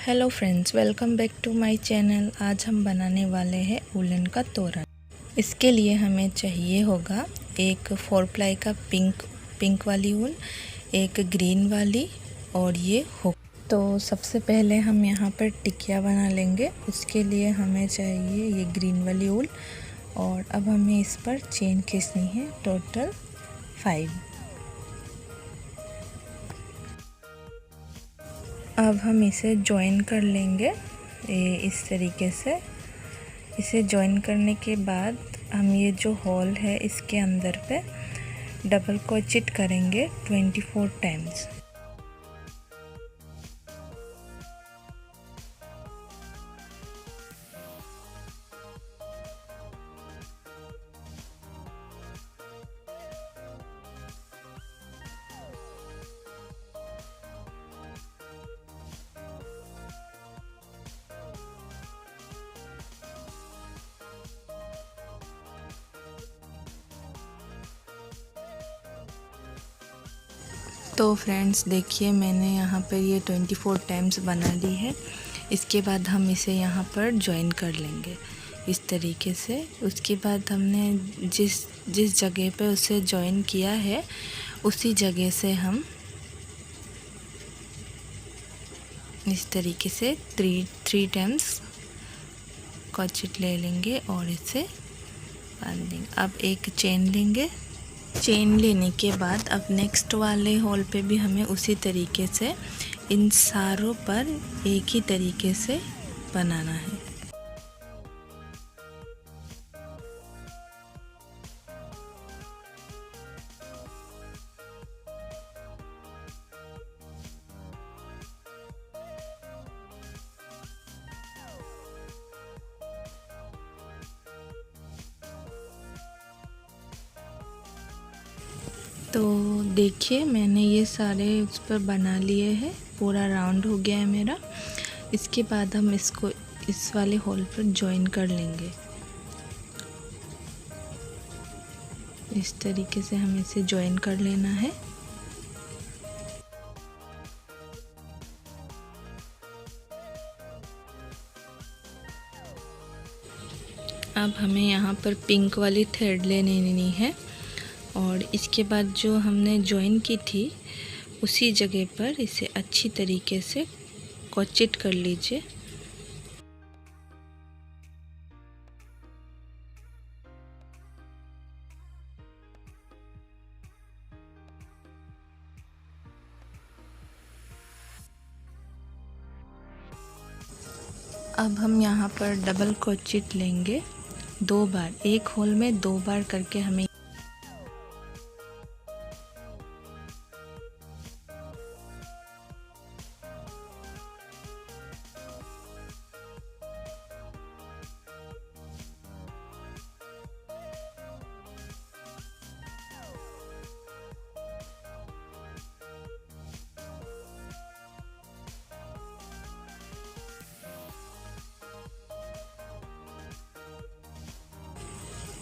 Hello friends, welcome back to my channel. आज हम बनाने वाले हैं वूलन का तोरण। इसके लिए हमें चाहिए होगा एक 4 प्लाई का पिंक वाली वूल, एक ग्रीन वाली और ये हुक। तो सबसे पहले हम यहाँ पर टिकिया बना लेंगे। उसके लिए हमें चाहिए ये ग्रीन वाली वूल और अब हमें इस पर चेन खींचनी है, टोटल 5। अब हम इसे जॉइन कर लेंगे इस तरीके से। इसे जॉइन करने के बाद हम ये जो होल है इसके अंदर पे डबल क्रोचेट करेंगे 24 टाइम्स। तो फ्रेंड्स देखिए, मैंने यहाँ पर ये 24 टाइम्स बना ली है। इसके बाद हम इसे यहाँ पर जॉइन कर लेंगे इस तरीके से। उसके बाद हमने जिस जगह पे उसे जॉइन किया है उसी जगह से हम इस तरीके से 3 टाइम्स क्रोचेट ले लेंगे और इसे बांध देंगे। अब एक चेन लेंगे। चेन लेने के बाद अब नेक्स्ट वाले होल पे भी हमें उसी तरीके से इन सारों पर एक ही तरीके से बनाना है। तो देखिए, मैंने ये सारे उस पर बना लिए हैं, पूरा राउंड हो गया है मेरा। इसके बाद हम इसको इस वाले होल पर जॉइन कर लेंगे। इस तरीके से हमें इसे जॉइन कर लेना है। अब हमें यहाँ पर पिंक वाली थ्रेड लेनी है और इसके बाद जो हमने जॉइन की थी उसी जगह पर इसे अच्छी तरीके से क्रोचेट कर लीजिए। अब हम यहाँ पर डबल क्रोचेट लेंगे 2 बार, एक होल में 2 बार करके हमें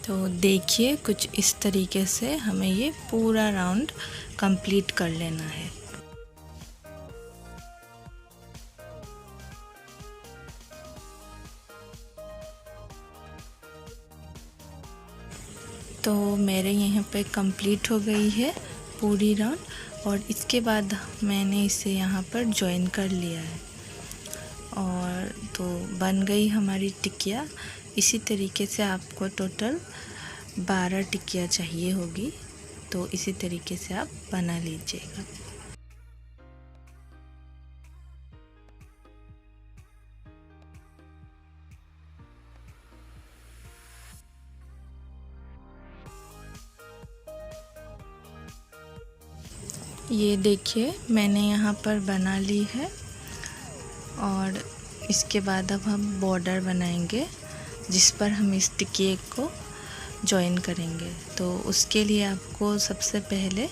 तो देखिए, कुछ इस तरीके से हमें ये पूरा राउंड कंप्लीट कर लेना है। तो मेरे यहाँ पे कंप्लीट हो गई है पूरी राउंड और इसके बाद मैंने इसे यहाँ पर जॉइन कर लिया है और तो बन गई हमारी टिकिया। इसी तरीके से आपको टोटल 12 टिकिया चाहिए होगी, तो इसी तरीके से आप बना लीजिएगा। ये देखिए, मैंने यहाँ पर बना ली है और इसके बाद अब हम बॉर्डर बनाएंगे जिस पर हम इस टिकिए को जॉइन करेंगे। तो उसके लिए आपको सबसे पहले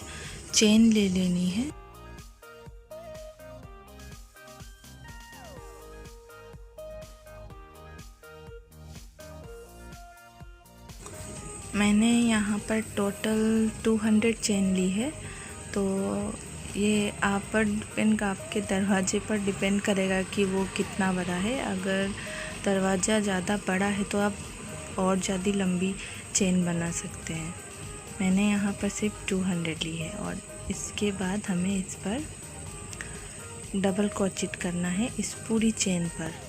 चेन ले लेनी है। मैंने यहाँ पर टोटल 200 चेन ली है। तो ये आप पर डिपेंड, आपके दरवाजे पर डिपेंड करेगा कि वो कितना बड़ा है। अगर दरवाज़ा ज़्यादा बड़ा है तो आप और ज़्यादा लंबी चेन बना सकते हैं। मैंने यहाँ पर सिर्फ 200 ली है और इसके बाद हमें इस पर डबल क्रोचेट करना है इस पूरी चेन पर।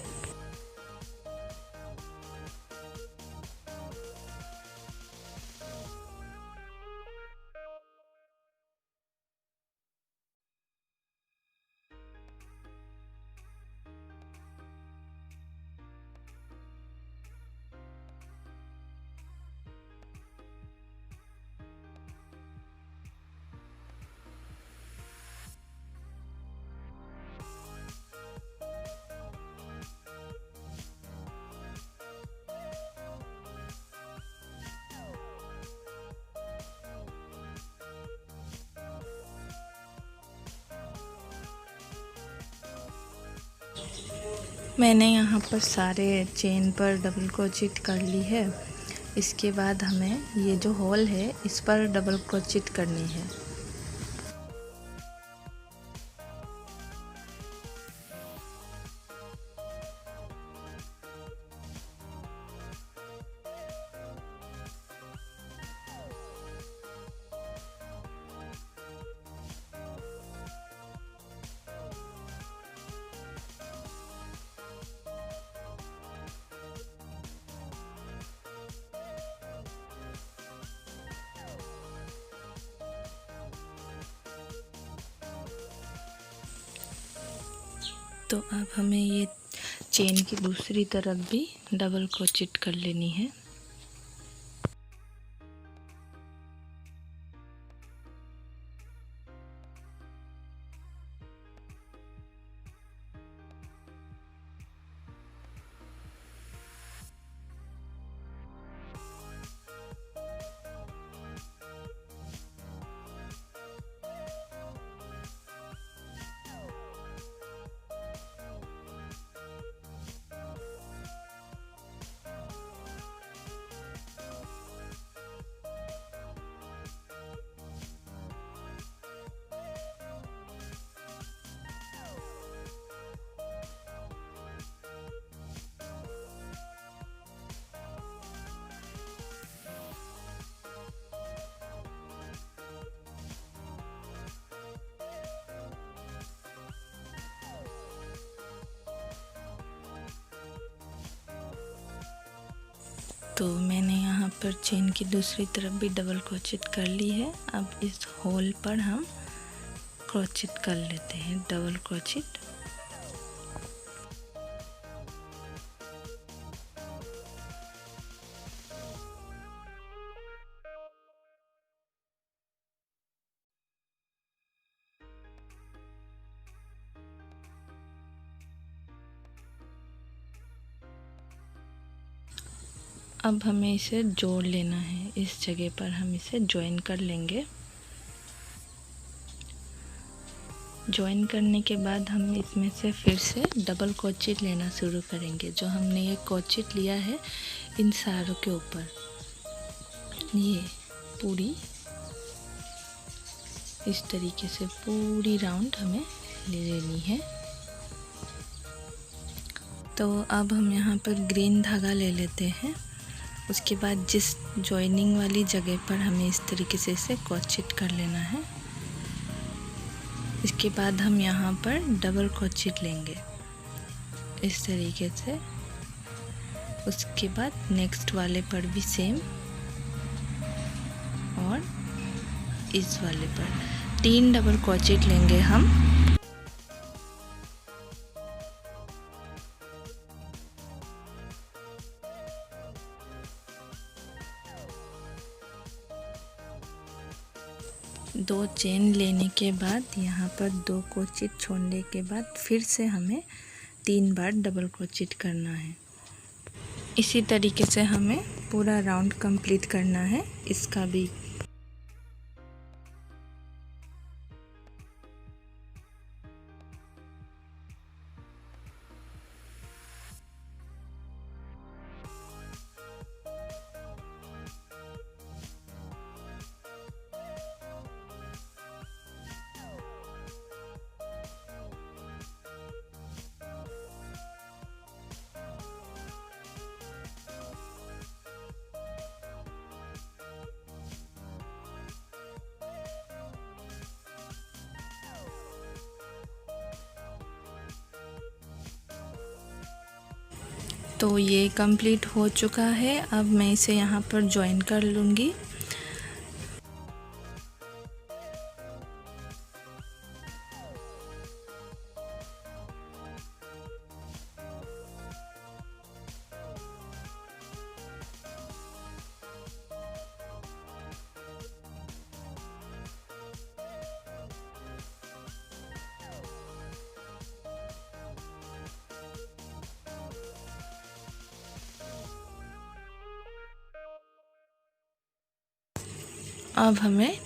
मैंने यहाँ पर सारे चेन पर डबल क्रोचेट कर ली है। इसके बाद हमें ये जो होल है इस पर डबल क्रोचेट करनी है। तो अब हमें ये चेन की दूसरी तरफ भी डबल क्रोचेट कर लेनी है। तो मैंने यहाँ पर चेन की दूसरी तरफ भी डबल क्रोचेट कर ली है। अब इस होल पर हम क्रोचेट कर लेते हैं, डबल क्रोचेट। अब हमें इसे जोड़ लेना है। इस जगह पर हम इसे ज्वाइन कर लेंगे। ज्वाइन करने के बाद हम इसमें से फिर से डबल क्रोचेट लेना शुरू करेंगे। जो हमने ये क्रोचेट लिया है इन सारों के ऊपर, ये पूरी इस तरीके से पूरी राउंड हमें ले लेनी है। तो अब हम यहाँ पर ग्रीन धागा ले लेते हैं। उसके बाद जिस जॉइनिंग वाली जगह पर हमें इस तरीके से इसे क्रोचेट कर लेना है। इसके बाद हम यहाँ पर डबल क्रोचेट लेंगे इस तरीके से। उसके बाद नेक्स्ट वाले पर भी सेम, और इस वाले पर 3 डबल क्रोचेट लेंगे हम। दो चेन लेने के बाद यहाँ पर 2 क्रोचेट छोड़ने के बाद फिर से हमें 3 बार डबल क्रोचेट करना है। इसी तरीके से हमें पूरा राउंड कंप्लीट करना है इसका भी। तो ये कंप्लीट हो चुका है। अब मैं इसे यहाँ पर जॉइन कर लूँगी। अब हमें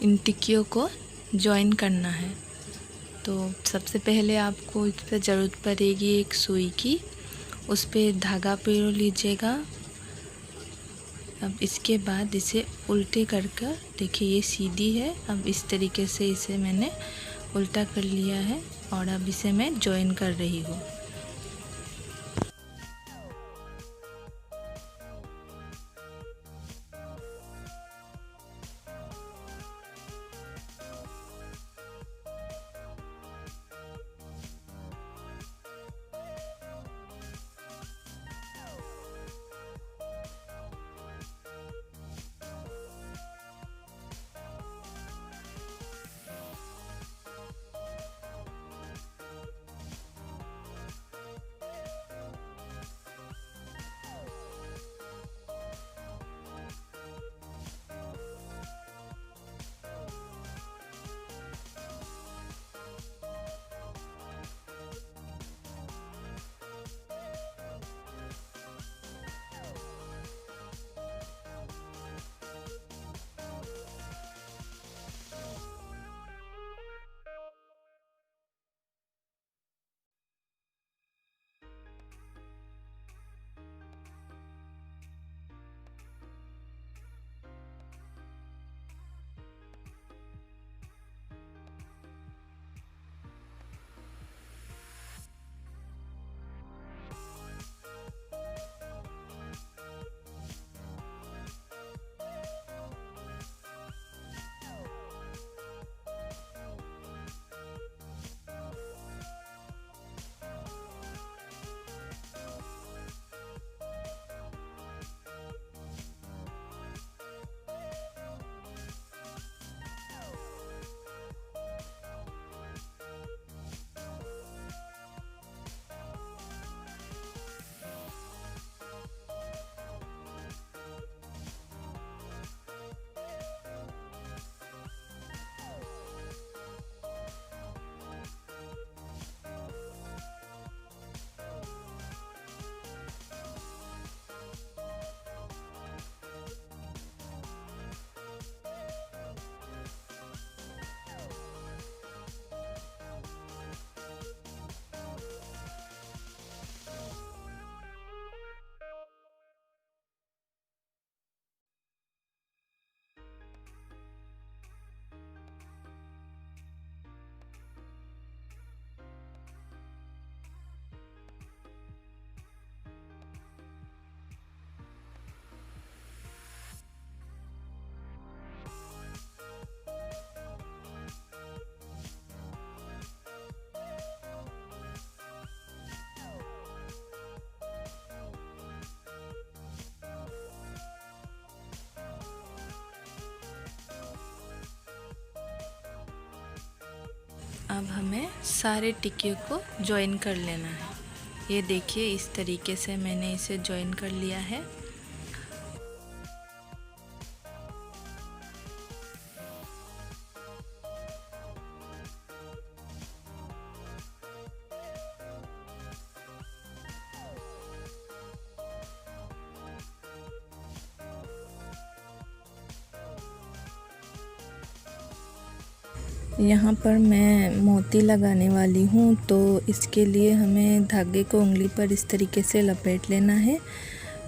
इन टिक्कियों को जॉइन करना है। तो सबसे पहले आपको इस पर ज़रूरत पड़ेगी एक सुई की। उस पर धागा पिरो लीजिएगा। अब इसके बाद इसे उल्टे कर कर, देखिए ये सीधी है। अब इस तरीके से इसे मैंने उल्टा कर लिया है और अब इसे मैं जॉइन कर रही हूँ। अब हमें सारे टिक्कियों को जॉइन कर लेना है। ये देखिए इस तरीके से मैंने इसे जॉइन कर लिया है। यहाँ पर मैं मोती लगाने वाली हूँ, तो इसके लिए हमें धागे को उंगली पर इस तरीके से लपेट लेना है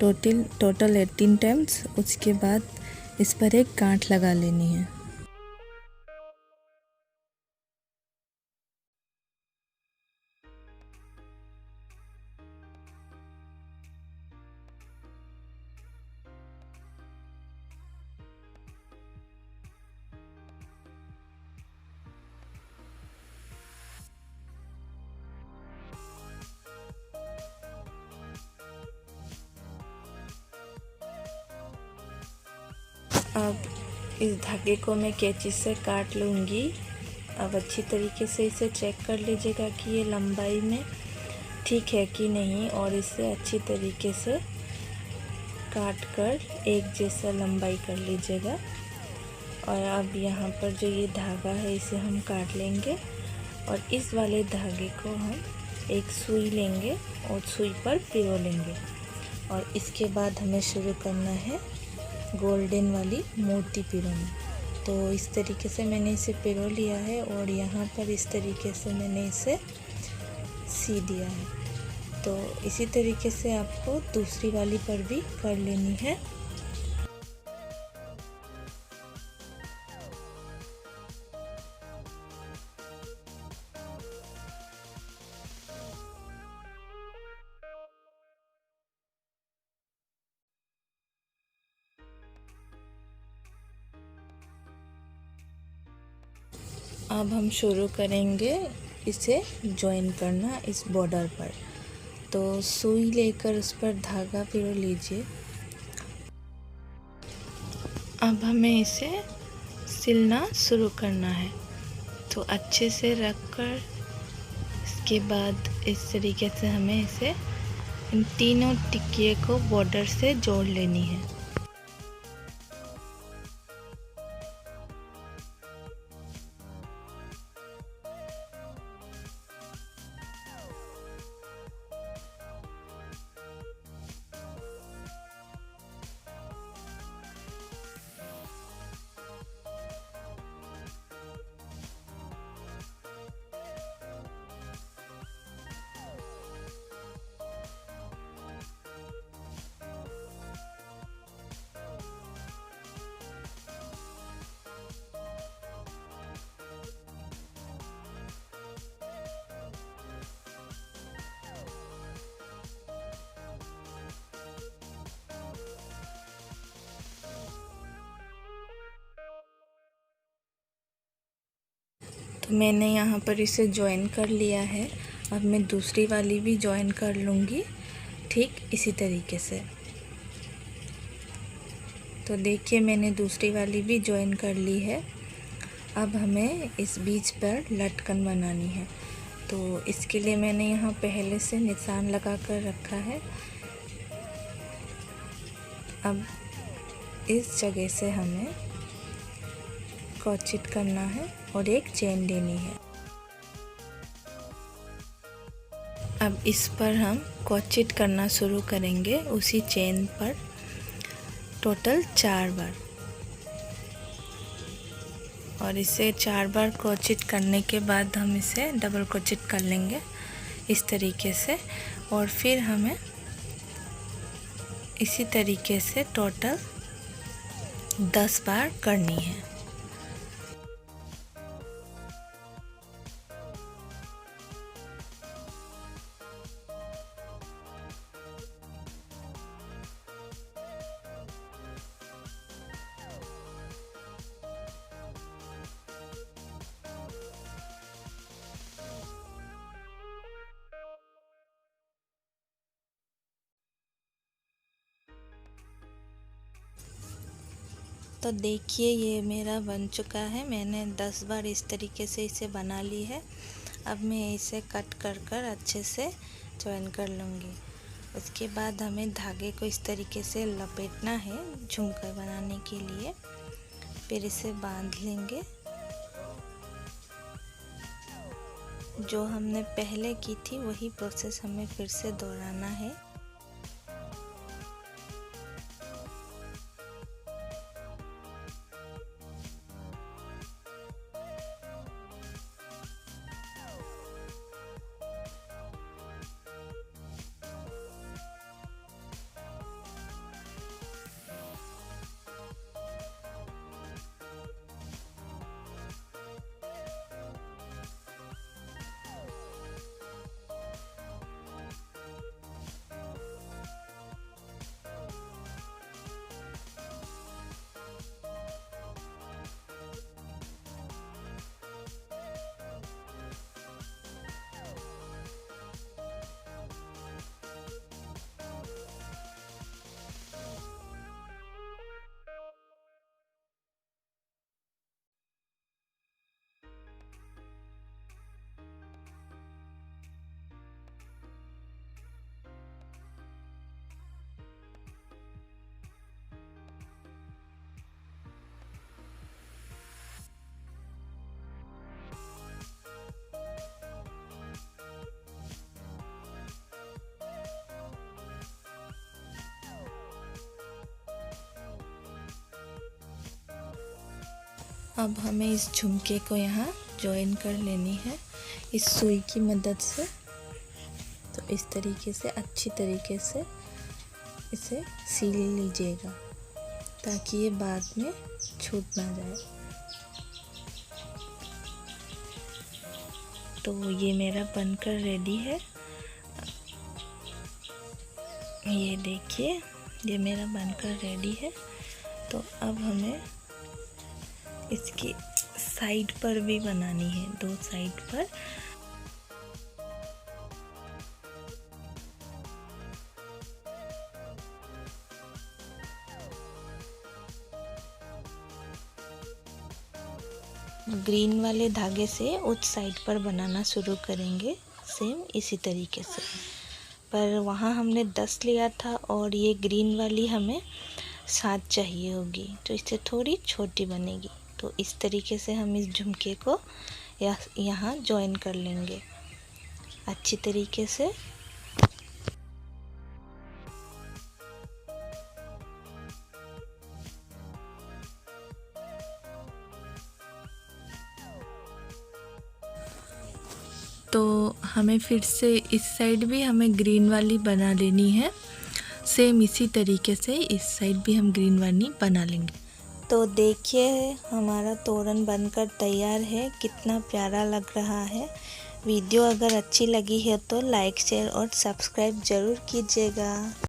टोटल 18 टाइम्स। उसके बाद इस पर एक गांठ लगा लेनी है। इस धागे को मैं कैंची से काट लूँगी। अब अच्छी तरीके से इसे चेक कर लीजिएगा कि ये लंबाई में ठीक है कि नहीं, और इसे अच्छी तरीके से काट कर एक जैसा लंबाई कर लीजिएगा। और अब यहाँ पर जो ये धागा है इसे हम काट लेंगे और इस वाले धागे को हम एक सुई लेंगे और सुई पर पिरो लेंगे। और इसके बाद हमें शुरू करना है गोल्डन वाली मोती पिरोना। तो इस तरीके से मैंने इसे पिरो लिया है और यहाँ पर इस तरीके से मैंने इसे सी दिया है। तो इसी तरीके से आपको दूसरी वाली पर भी कर लेनी है। अब हम शुरू करेंगे इसे जॉइन करना इस बॉर्डर पर। तो सुई लेकर उस पर धागा पिरो लीजिए। अब हमें इसे सिलना शुरू करना है। तो अच्छे से रखकर इसके बाद इस तरीके से हमें इसे इन तीनों टिक्किए को बॉर्डर से जोड़ लेनी है। तो मैंने यहाँ पर इसे जॉइन कर लिया है। अब मैं दूसरी वाली भी जॉइन कर लूँगी ठीक इसी तरीके से। तो देखिए मैंने दूसरी वाली भी जॉइन कर ली है। अब हमें इस बीच पर लटकन बनानी है। तो इसके लिए मैंने यहाँ पहले से निशान लगा कर रखा है। अब इस जगह से हमें क्रॉचेट करना है और एक चेन लेनी है। अब इस पर हम क्रॉचेट करना शुरू करेंगे उसी चेन पर टोटल 4 बार। और इसे 4 बार क्रॉचेट करने के बाद हम इसे डबल क्रॉचेट कर लेंगे इस तरीके से। और फिर हमें इसी तरीके से टोटल 10 बार करनी है। तो देखिए ये मेरा बन चुका है। मैंने 10 बार इस तरीके से इसे बना ली है। अब मैं इसे कट कर अच्छे से जॉइन कर लूँगी। उसके बाद हमें धागे को इस तरीके से लपेटना है झुमका बनाने के लिए। फिर इसे बांध लेंगे। जो हमने पहले की थी वही प्रोसेस हमें फिर से दोहराना है। अब हमें इस झुमके को यहाँ जॉइन कर लेनी है इस सुई की मदद से। तो इस तरीके से अच्छी तरीके से इसे सील लीजिएगा ताकि ये बाद में छूट ना जाए। तो ये मेरा बनकर रेडी है। ये देखिए, ये मेरा बनकर रेडी है। तो अब हमें इसकी साइड पर भी बनानी है, 2 साइड पर। ग्रीन वाले धागे से उस साइड पर बनाना शुरू करेंगे, सेम इसी तरीके से। पर वहाँ हमने 10 लिया था और ये ग्रीन वाली हमें 7 चाहिए होगी, तो इससे थोड़ी छोटी बनेगी। तो इस तरीके से हम इस झुमके को यहाँ जॉइन कर लेंगे अच्छी तरीके से। तो हमें फिर से इस साइड भी हमें ग्रीन वाली बना लेनी है, सेम इसी तरीके से इस साइड भी हम ग्रीन वाली बना लेंगे। तो देखिए, हमारा तोरण बनकर तैयार है, कितना प्यारा लग रहा है। वीडियो अगर अच्छी लगी है तो लाइक, शेयर और सब्सक्राइब ज़रूर कीजिएगा।